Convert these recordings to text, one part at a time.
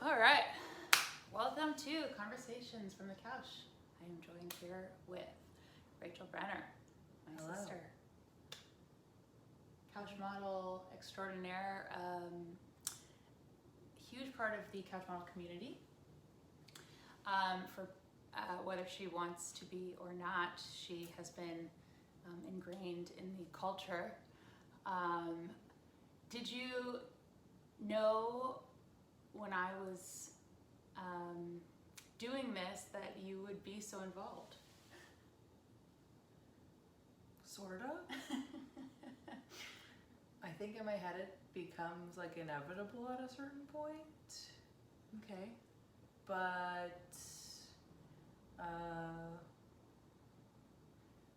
All right, welcome to Conversations from the Couch. I am joined here with Rachael Brenner, my Hello. sister, couch model extraordinaire, huge part of the couch model community. For whether she wants to be or not, she has been ingrained in the culture. Did you know when I was doing this that you would be so involved? Sort of. I think in my head it becomes like inevitable at a certain point. Okay. But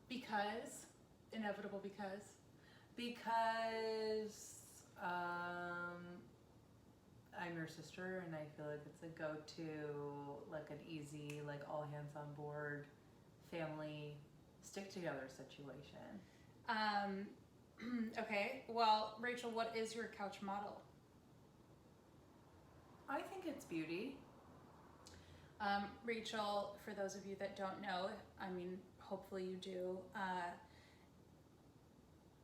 Because? Inevitable because? because I'm your sister and I feel like it's a go-to, like an easy, like all hands on board family stick together situation. Okay, well, Rachael, what is your couch model? I think it's beauty. Rachael, for those of you that don't know, I mean, hopefully you do,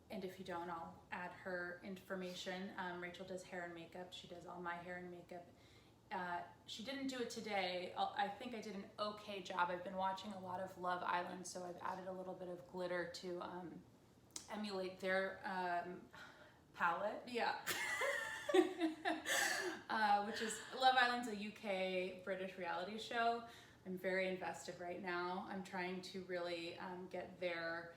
and if you don't, I'll add her information. Rachael does hair and makeup. She does all my hair and makeup. She didn't do it today. I think I did an okay job. I've been watching a lot of Love Island, so I've added a little bit of glitter to emulate their Palette. yeah. Which is Love Island's a UK British reality show. I'm very invested right now. I'm trying to really get their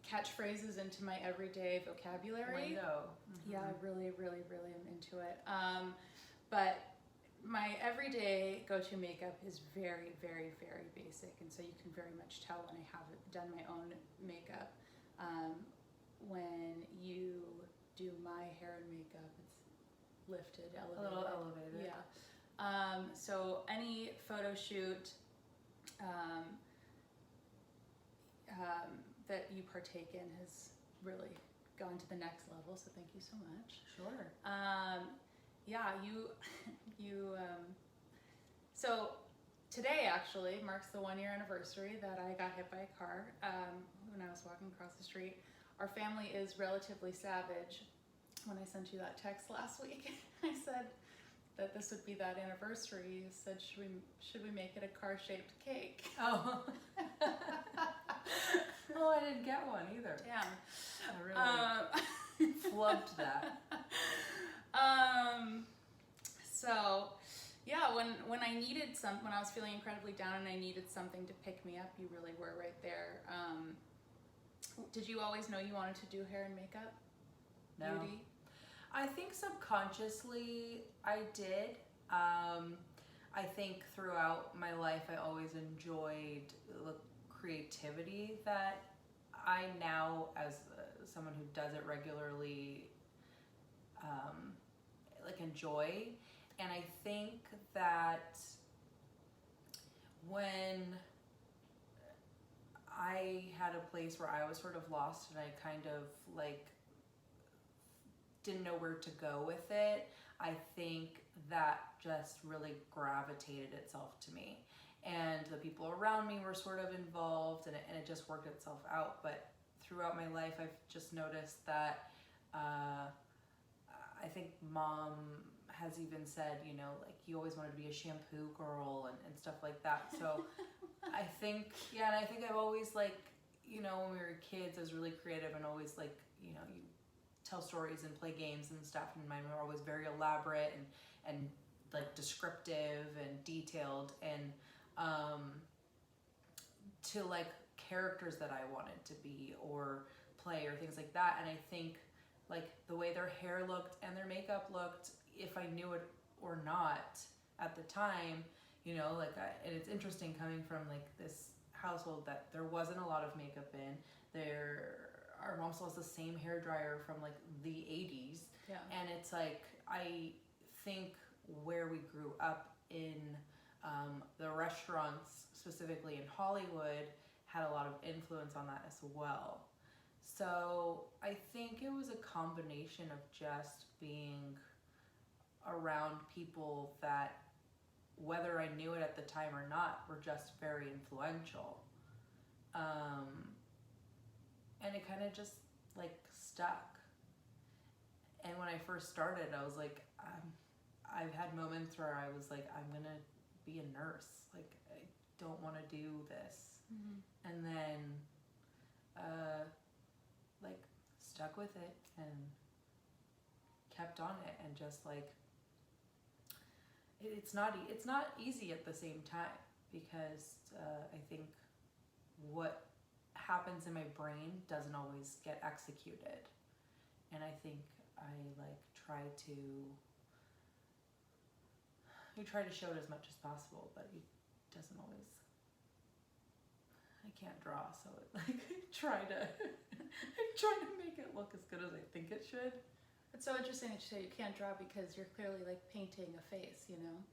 catchphrases into my everyday vocabulary. Window. Yeah, I really am into it. But my everyday go-to makeup is very basic, and so you can very much tell when I have done my own makeup. When you do my hair and makeup, it's lifted, elevated. A little elevated. Yeah. So any photo shoot that you partake in has really gone to the next level, so thank you so much. Sure. Yeah, so today actually marks the 1 year anniversary that I got hit by a car when I was walking across the street. Our family is relatively savage. When I sent you that text last week, I said that this would be that anniversary. You said, should we make it a car-shaped cake? Oh. Oh, I didn't get one either. Yeah. I really flubbed that. So yeah, when I needed when I was feeling incredibly down and I needed something to pick me up, you really were right there. Did you always know you wanted to do hair and makeup? No. Beauty? I think subconsciously I did. I think throughout my life I always enjoyed the creativity that I now, as someone who does it regularly, like enjoy. And I think that when I had a place where I was sort of lost and I kind of like didn't know where to go with it, I think that just really gravitated itself to me. And the people around me were sort of involved and it just worked itself out. But throughout my life, I've just noticed that I think mom has even said, you know, like you always wanted to be a shampoo girl and stuff like that. So I think, yeah, and I think I've always like, you know, when we were kids, I was really creative and always like, you know, you tell stories and play games and stuff, and mine were always very elaborate and like descriptive and detailed and to like characters that I wanted to be or play or things like that. And I think like the way their hair looked and their makeup looked, if I knew it or not at the time, you know, like and it's interesting coming from like this household that there wasn't a lot of makeup in. Our mom still has the same hair dryer from like the 80s. Yeah. And it's like, I think where we grew up in the restaurants, specifically in Hollywood, had a lot of influence on that as well. So I think it was a combination of just being around people that, whether I knew it at the time or not, were just very influential. And it kind of just like stuck. And when I first started, I was like, I've had moments where I was like, I'm gonna be a nurse. Like, I don't want to do this. And then, like, stuck with it and kept on it, and just like, it's not easy at the same time, because I think what happens in my brain doesn't always get executed, and I think I like try to show it as much as possible, but it doesn't always. I can't draw, so it, like I try to make it look as good as I think it should. It's so interesting that you say you can't draw, because you're clearly like painting a face, you know?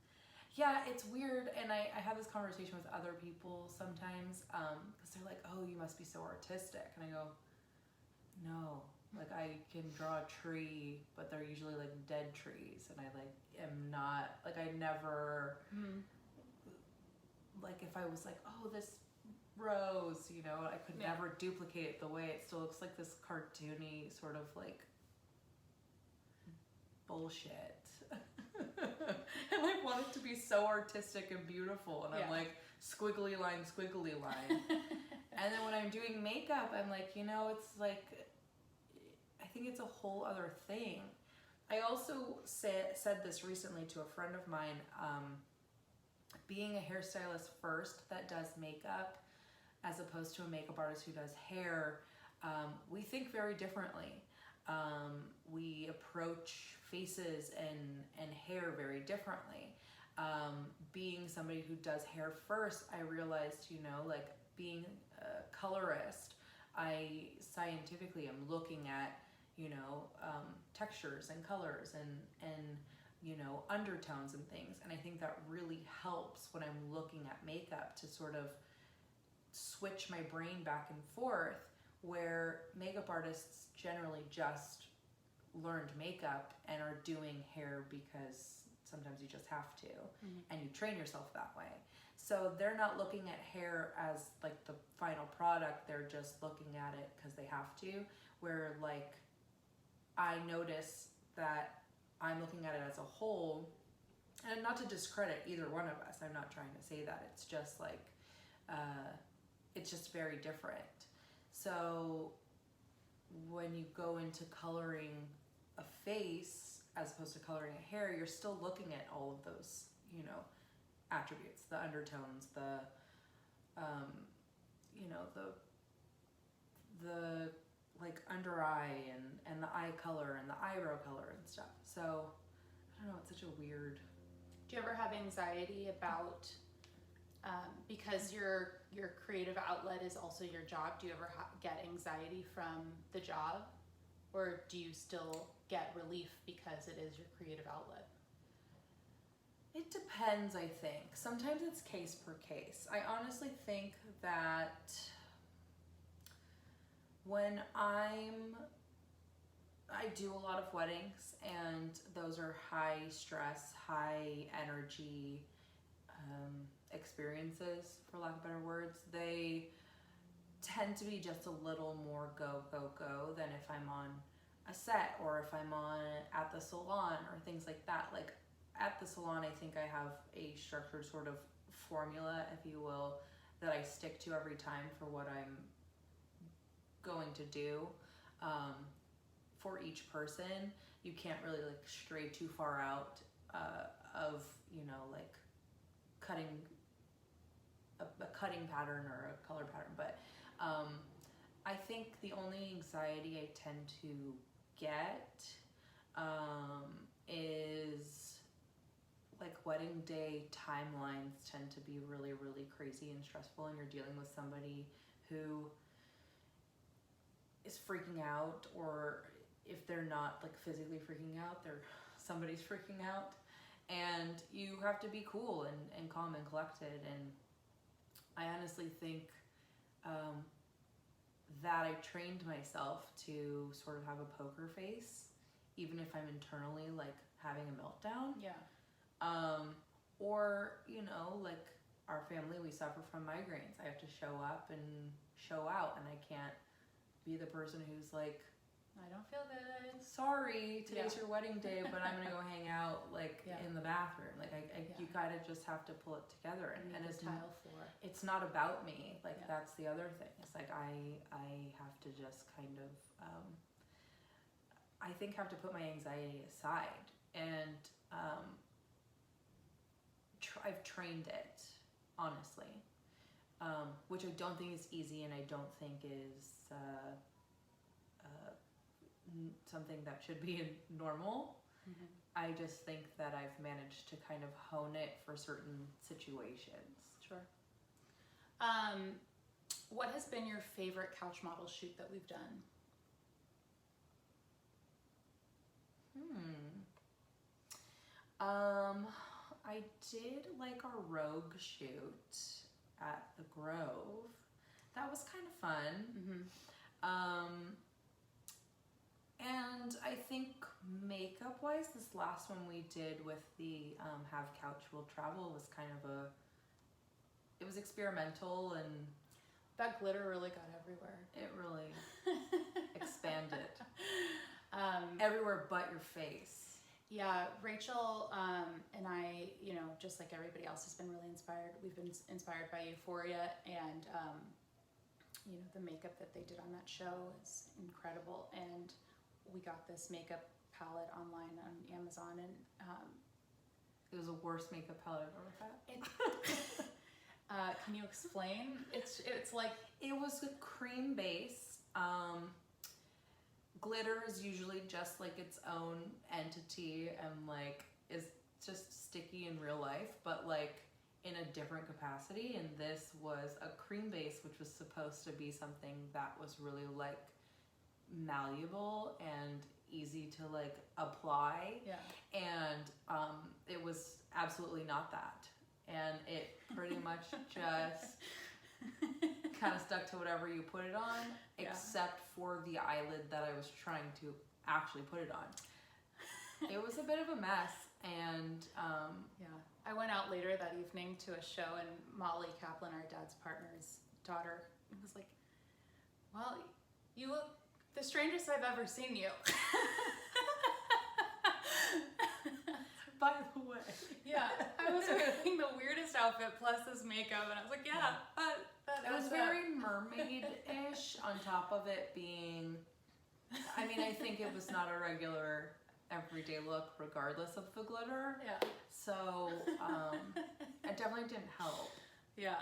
Yeah, it's weird, and I have this conversation with other people sometimes, because they're like, oh, you must be so artistic, and I go, no, like I can draw a tree, but they're usually like dead trees, and I like am not, like I never, like if I was like, oh, this rose, you know, I could never duplicate it the way it still looks like this cartoony sort of like bullshit. And I want it to be so artistic and beautiful, and I'm like, squiggly line, and then when I'm doing makeup, I'm like, you know, it's like, I think it's a whole other thing. I also said this recently to a friend of mine, being a hairstylist first that does makeup as opposed to a makeup artist who does hair, we think very differently. We approach faces and hair very differently. Being somebody who does hair first, I realized, you know, like being a colorist, I scientifically am looking at, you know, textures and colors and you know, undertones and things. And I think that really helps when I'm looking at makeup to sort of switch my brain back and forth, where makeup artists generally just learned makeup and are doing hair because sometimes you just have to, and you train yourself that way. So they're not looking at hair as like the final product, they're just looking at it because they have to, where like I notice that I'm looking at it as a whole, and not to discredit either one of us, I'm not trying to say that, it's just like, it's just very different. So when you go into coloring a face as opposed to coloring a hair, you're still looking at all of those, you know, attributes, the undertones, the, you know, the like under eye and the eye color and the eyebrow color and stuff. So I don't know, it's such a weird. Do you ever have anxiety about, because your creative outlet is also your job, do you ever get anxiety from the job, or do you still get relief because it is your creative outlet? It depends, I think. Sometimes it's case per case. I honestly think that when I do a lot of weddings, and those are high stress, high energy experiences, for lack of better words, they tend to be just a little more go than if I'm on a set or if I'm on at the salon or things like that. Like at the salon, I think I have a structured sort of formula, if you will, that I stick to every time for what I'm going to do. For each person, you can't really like stray too far out of, you know, like cutting a cutting pattern or a color pattern. But I think the only anxiety I tend to get is like wedding day timelines tend to be really, really crazy and stressful, and you're dealing with somebody who is freaking out, or if they're not like physically freaking out, somebody's freaking out, and you have to be cool and calm and collected. And I honestly think that I trained myself to sort of have a poker face even if I'm internally like having a meltdown. Yeah. Or, you know, like our family, we suffer from migraines. I have to show up and show out, and I can't be the person who's like, I don't feel good. sorry, today's Yeah. your wedding day, but I'm gonna go hang out like Yeah. in the bathroom. Like Yeah. you gotta just have to pull it together, and Need it's the tile floor. it's not about me. Like Yeah. that's the other thing. It's like I have to just kind of I think have to put my anxiety aside, and I've trained it, honestly, which I don't think is easy, and I don't think is something that should be normal. Mm-hmm. I just think that I've managed to kind of hone it for certain situations. Sure. What has been your favorite couch model shoot that we've done? I did like our Rogue shoot at the Grove. That was kind of fun. Mm-hmm. And I think makeup-wise, this last one we did with the Have Couch Will Travel was kind of it was experimental, and That glitter really got everywhere. it really expanded. Everywhere but your face. Yeah, Rachel and I, you know, just like everybody else, has been really inspired. We've been inspired by Euphoria, and you know, the makeup that they did on that show is incredible. And we got this makeup palette online on Amazon, and It was the worst makeup palette I've ever had. can you explain? It's like, It was a cream base. Glitter is usually just like its own entity, and like is just sticky in real life, but like in a different capacity. And this was a cream base, which was supposed to be something that was really like malleable and easy to like apply. yeah. And it was absolutely not that. And it pretty much just kind of stuck to whatever you put it on, Yeah. except for the eyelid that I was trying to actually put it on. It was a bit of a mess, and Yeah, I went out later that evening to a show, and Molly Kaplan, our dad's partner's daughter, was like, well, you look the strangest I've ever seen you. by the way, Yeah, I was wearing the weirdest outfit plus this makeup, and I was like, yeah, it was very mermaid-ish on top of it being, I mean, I think it was not a regular everyday look regardless of the glitter. Yeah. So it definitely didn't help. Yeah.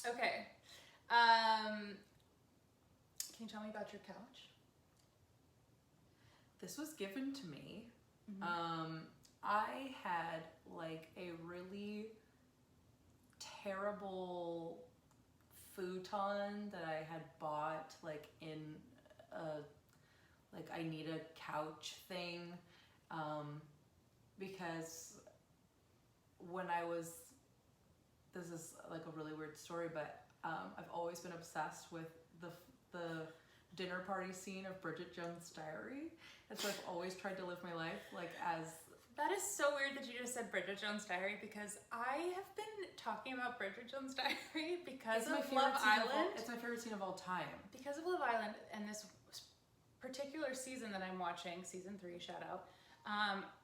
Okay. Can you tell me about your couch? This was given to me. Mm-hmm. I had like a really terrible futon that I had bought like in a like I need a couch thing, because when I was, this is like a really weird story, but I've always been obsessed with the dinner party scene of Bridget Jones' Diary, and so I've always tried to live my life like as. That is so weird that you just said Bridget Jones' Diary, because I have been talking about Bridget Jones' Diary because of Love Island. It's my favorite scene of all time. Because of Love Island and this particular season that I'm watching, season 3, shout out,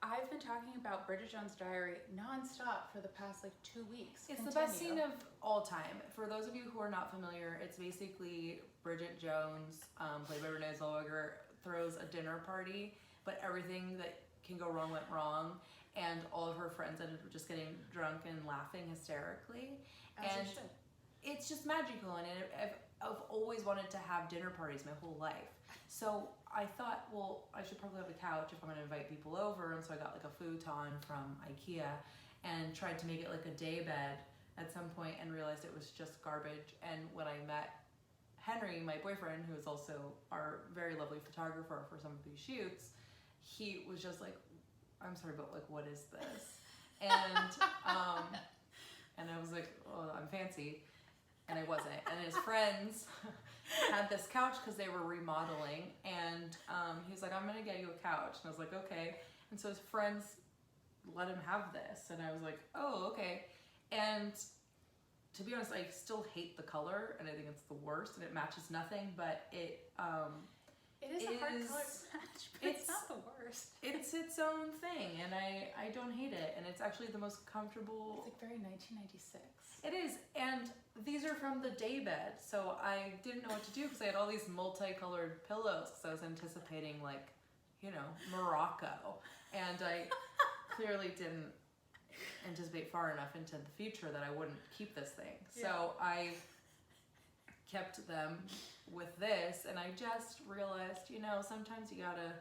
I've been talking about Bridget Jones' Diary nonstop for the past like 2 weeks. It's the best scene of all time. For those of you who are not familiar, it's basically Bridget Jones, played by Renee Zellweger, throws a dinner party, but everything that can go wrong went wrong, and all of her friends ended up just getting drunk and laughing hysterically. As and you should. It's just magical, and I've always wanted to have dinner parties my whole life. So I thought, well, I should probably have a couch if I'm going to invite people over, and so I got like a futon from IKEA and tried to make it like a day bed at some point, and realized it was just garbage. And when I met Henry, my boyfriend, who is also our very lovely photographer for some of these shoots, he was just like, I'm sorry, but like, what is this? And and I was like, oh, I'm fancy. And I wasn't. And his friends had this couch because they were remodeling, and he was like, I'm gonna get you a couch, and I was like, okay. And so his friends let him have this, and I was like, oh, okay. And to be honest, I still hate the color, and I think it's the worst, and it matches nothing, but it is a hard color to match, but it's not the worst. It's its own thing, and I don't hate it, and it's actually the most comfortable. It's like very 1996. It is, and these are from the daybed, so I didn't know what to do because I had all these multicolored pillows because I was anticipating, like, you know, Morocco, and I clearly didn't anticipate far enough into the future that I wouldn't keep this thing. Yeah. So I kept them with this, and I just realized, you know, sometimes you gotta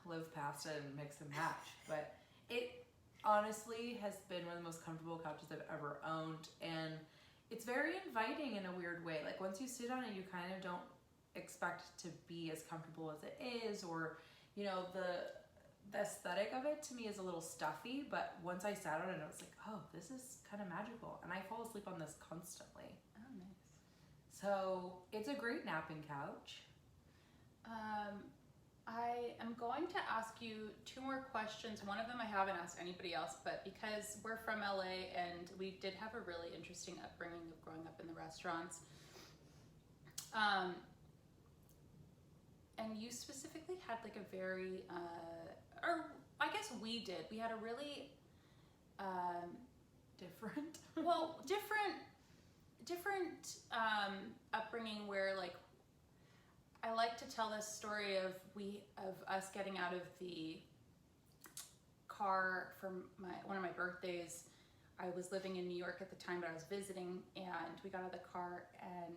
live past it and mix and match. But it honestly has been one of the most comfortable couches I've ever owned, and it's very inviting in a weird way. Like, once you sit on it, you kind of don't expect to be as comfortable as it is, or, you know, the aesthetic of it to me is a little stuffy, but once I sat on it, I was like, oh, this is kind of magical, and I fall asleep on this constantly. Oh, nice. So it's a great napping couch. I am going to ask you 2 more questions. One of them I haven't asked anybody else, but because we're from LA and we did have a really interesting upbringing of growing up in the restaurants. And you specifically had like a very, or I guess we did. We had a really Different. well, different upbringing where, like, I like to tell this story of us getting out of the car for one of my birthdays. I was living in New York at the time, but I was visiting, and we got out of the car, and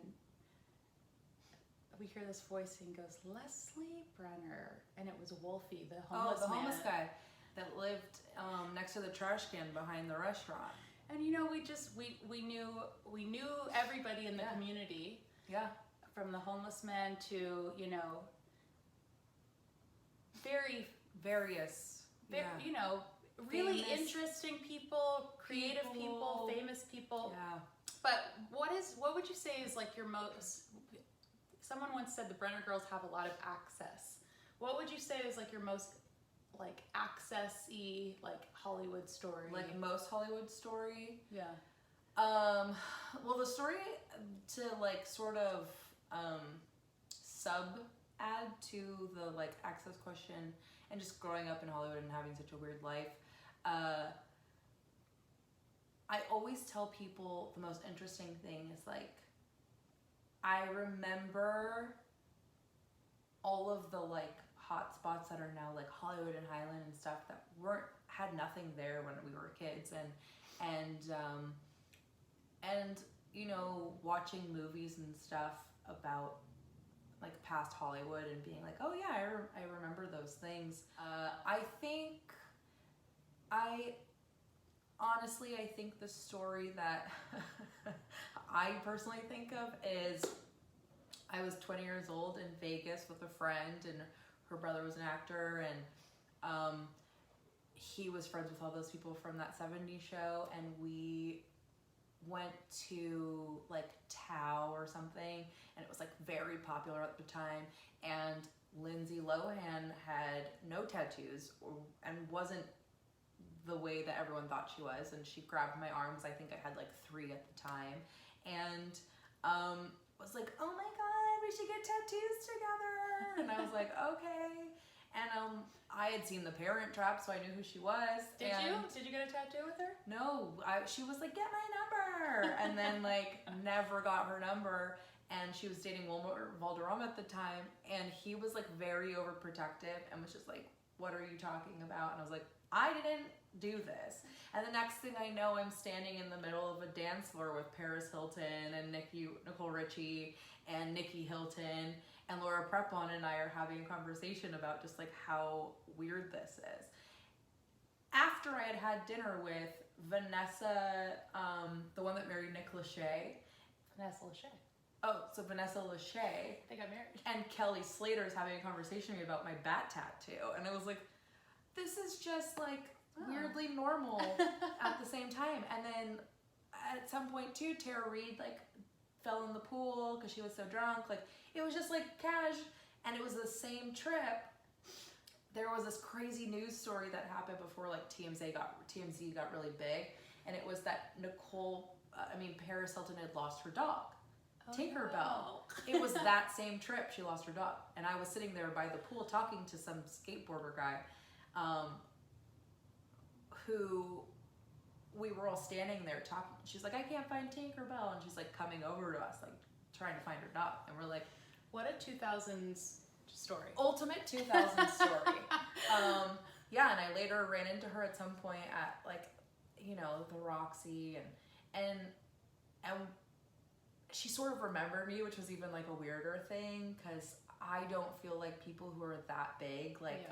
we hear this voice, and he goes, Leslie Brenner, and it was Wolfie, the homeless man. Homeless guy that lived next to the trash can behind the restaurant. And you know, we knew everybody in the community. Yeah. From the homeless man to, you know, various, you know, really famous interesting people, creative people, famous people. Yeah. But what would you say is like your most, someone once said the Brenner girls have a lot of access. What would you say is like your most like access-y, like Hollywood story? Like most Hollywood story? Yeah. Well, the story to like sort of sub add to the like access question and just growing up in Hollywood and having such a weird life, I always tell people the most interesting thing is like, I remember all of the like hot spots that are now like Hollywood and Highland and stuff that had nothing there when we were kids, and you know, watching movies and stuff about like past Hollywood and being like, oh yeah, I remember those things. I think the story that I personally think of is I was 20 years old in Vegas with a friend, and her brother was an actor, and he was friends with all those people from that 70s show, and we went to like Tao or something, and it was like very popular at the time, and Lindsay Lohan had no tattoos and wasn't the way that everyone thought she was, and she grabbed my arms. I think I had like 3 at the time, and was like, oh my god, we should get tattoos together. And I was like, okay. And I had seen The Parent Trap, so I knew who she was. Did you get a tattoo with her? No, she was like, get my number, and then like never got her number. And she was dating Wilmer Valderrama at the time, and he was like very overprotective and was just like, what are you talking about? And I was like, I didn't do this. And the next thing I know, I'm standing in the middle of a dance floor with Paris Hilton and Nicole Richie and Nikki Hilton, and Laura Prepon and I are having a conversation about just like how weird this is. After I had dinner with Vanessa, the one that married Nick Lachey. Vanessa Lachey. Oh, so Vanessa Lachey. They got married. And Kelly Slater's having a conversation with me about my bat tattoo. And I was like, this is just like weirdly normal at the same time. And then at some point too, Tara Reid like fell in the pool because she was so drunk. Like, it was just like cash. And it was the same trip. There was this crazy news story that happened before like TMZ got really big. And it was that Paris Hilton had lost her dog. Tinkerbell. It was that same trip she lost her dog. And I was sitting there by the pool talking to some skateboarder guy who we were all standing there talking. She's like, I can't find Tinkerbell. And she's like coming over to us, like trying to find her dog. And we're like, what a 2000s story. Ultimate 2000s story. Yeah, and I later ran into her at some point at like, you know, the Roxy and she sort of remembered me, which was even like a weirder thing because I don't feel like people who are that big like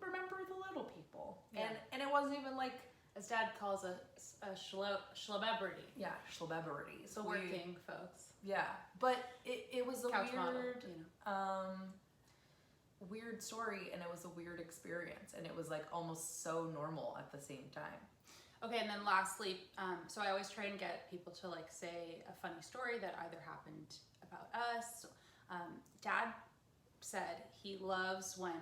remember the little people. Yeah. And it wasn't even like, as Dad calls a celebrity. Yeah, celebrities. The working folks. Yeah, but it was a Couch weird, model, you know. weird story, and it was a weird experience, and it was like almost so normal at the same time. Okay, and then lastly, so I always try and get people to like say a funny story that either happened about us. Dad said he loves when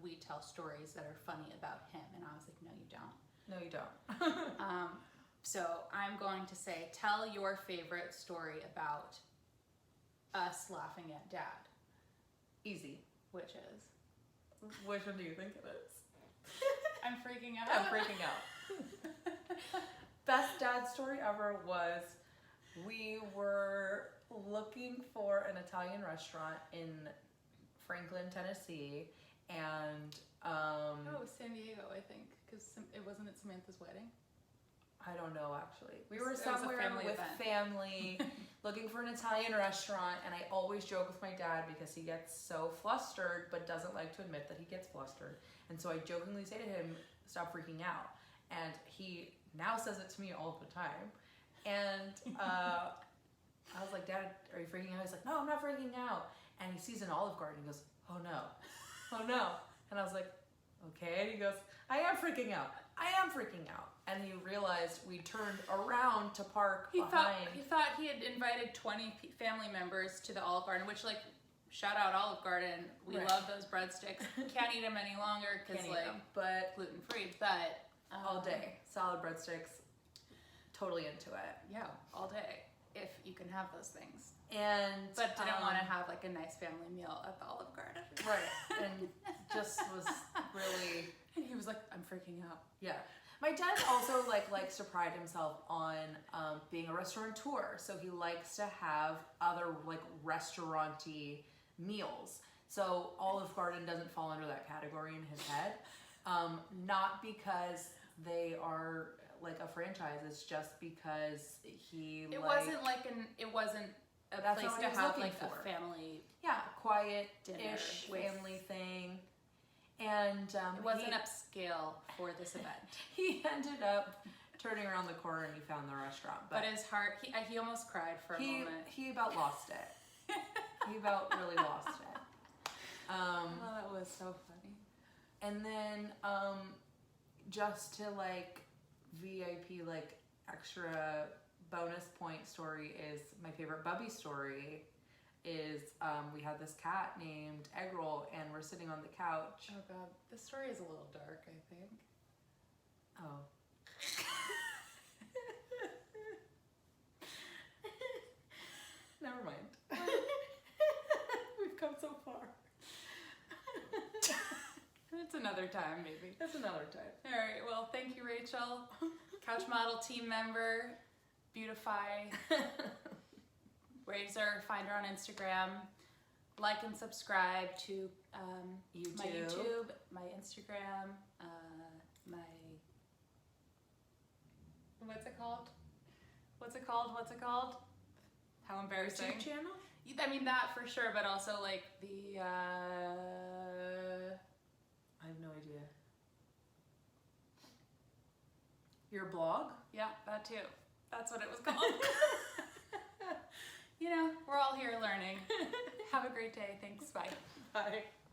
we tell stories that are funny about him, and I was like, no, you don't. No, you don't. So I'm going to say, tell your favorite story about us laughing at Dad. Easy. Which is? Which one do you think it is? I'm freaking out. I'm freaking out. Best dad story ever was we were looking for an Italian restaurant in Franklin, Tennessee, and oh, it was San Diego, I think, because it wasn't at Samantha's wedding. I don't know, actually. We were It was a somewhere family with event. family looking for an Italian restaurant, and I always joke with my dad because he gets so flustered but doesn't like to admit that he gets flustered. And so I jokingly say to him, stop freaking out. And he now says it to me all the time. And I was like, Dad, are you freaking out? He's like, no, I'm not freaking out. And he sees an Olive Garden. He goes, oh no, oh no. And I was like, okay. And he goes, I am freaking out. I am freaking out. And he realized we turned around to park behind. He thought he had invited 20 family members to the Olive Garden, which, like, shout out Olive Garden. We Right. love those breadsticks. Can't eat them any longer because, Can't eat like, them, but gluten free. But all day, solid breadsticks, totally into it. Yeah, all day if you can have those things. And But didn't want to have like a nice family meal at the Olive Garden. right, and just was really, And he was like, I'm freaking out. yeah. My dad also likes to pride himself on being a restaurateur, so he likes to have other like restaurant-y meals. So Olive Garden doesn't fall under that category in his head, not because they are like a franchise. It's just because he. It wasn't a That's place not what to he was have looking like for. a family. Yeah, quiet-ish Dinner with- family thing. And It wasn't upscale for this event. he ended up turning around the corner and he found the restaurant. But his heart, he almost cried for a moment. He about lost it. He about really lost it. Oh, that was so funny. And then just to like VIP like extra bonus point story is my favorite Bubby story is we had this cat named Eggroll and we're sitting on the couch. Oh God, this story is a little dark, I think. Oh. Never mind. We've come so far. It's another time, maybe. That's another time. All right, well, thank you, Rachel. Couch Model team member, Beautify, Razor, find her on Instagram. Like and subscribe to my YouTube, my Instagram, my... What's it called? How embarrassing. YouTube channel? I mean, that for sure, but also like the... I have no idea. Your blog? Yeah, that too. That's what it was called. You know, we're all here learning. Have a great day. Thanks. Bye. Bye.